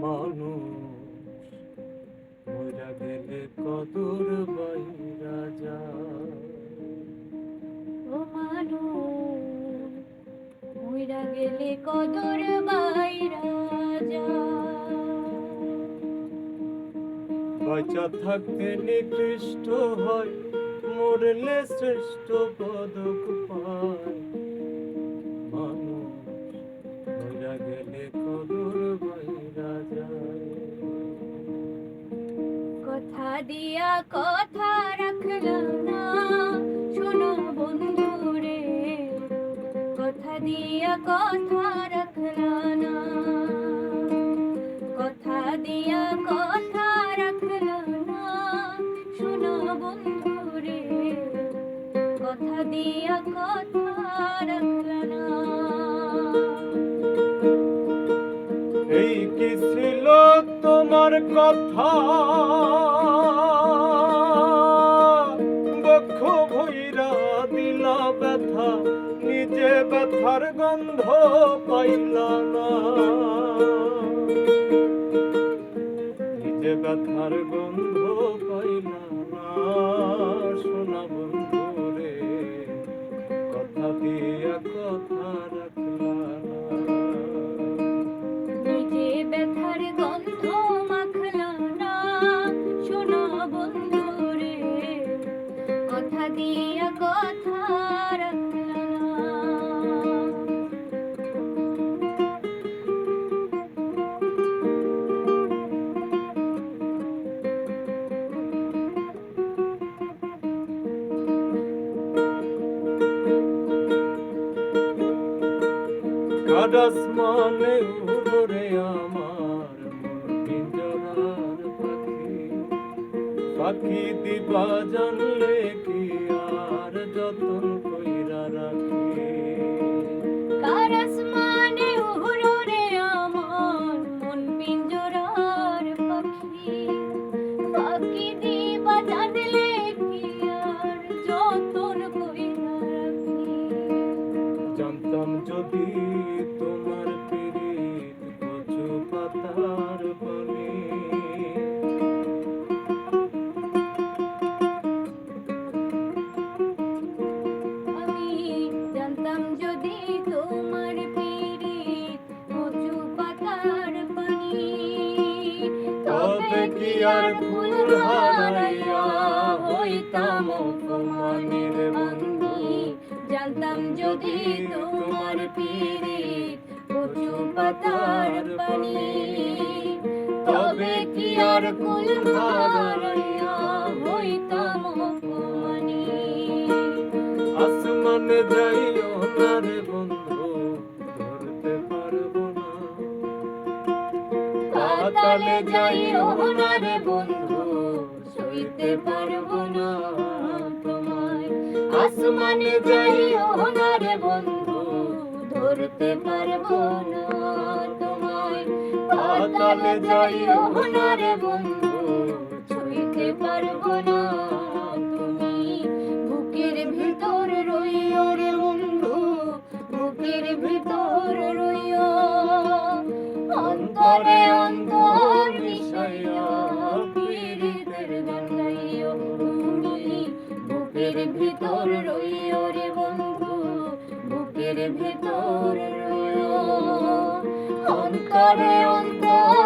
মানুষ মইরা গেলে কদর বাইরা যায়। ও মানুষ মইরা গেলে কদর বাইরা যায়। বাঁচা থাকতে নিকৃষ্ট হয়, মরলে শ্রেষ্ঠ পদক পায়। মানুষ মইরা গেলে কদর বাইরা যায়। কথা দিয়া কথা রাখলাম না, শোনো বন্ধু রে। কথা দিয়া কথা রাখলাম না, কথা দিয়া কথা রাখলাম না, শোনো বন্ধু রে। কথা দিয়া কথা রাখলাম না। এই কি ছিল তোমার কথা, বক্ষ ভৈরা দিলা ব্যথা, নিজে ব্যথার গন্ধ পাইলা না। নিজে ব্যথার গন্ধ পাইলা না, শোনা বন্ধু রে। কথা দিয়া কথা রাখলা না। নিজে ব্যথার গন্ধ মাখলা না, শোনো বন্ধু রে। কথা দিয়া কথা রাখলা না। আসমানে উড়ে আমার মন পিঞ্জরার পাখি। পাখি দিবা জানলে কি আর যতন কইরা রাখি। কার আসমানে উড়ো রে আমার মন পিঞ্জরার পাখি। পাখি দিবা জানলে কি আর যতন কইরা রাখি। জানতাম যদি তোমার পিরিত কচু পাতার বনে। আমি জানতাম যদি তোমার পিরিত কচু পাতার পানি। তবে কি আর ফুল হারাইয়া হইতাম অপমানের বন্ধু। জানতাম যদি তোমার পিরিত কচু পাতার পানি। তবে কি আর কুল হারাইয়া হইতাম অপমানী। আসমানে যাইও না রে বন্ধু, ধরতে পারবো না। পাতালে যাইও না রে বন্ধু, সইতে পারবো না তোমায়। আসমানে যাইও না রে বন্ধু, ধরতে পারবো না তোমায়। পাতালে যাইও না রে বন্ধু, ছুঁইতে পারবো না তুমি। বুকের ভিতর রইও রে বন্ধু, বুকের ভিতর রইও। অন্তরে অন্তর মিশাইয়া পীড়িতের গান গাইও তুমি। বুকের ভিতর রইও রে বন্ধু, বুকের ভিতর রইও। অন্তরে অন্তর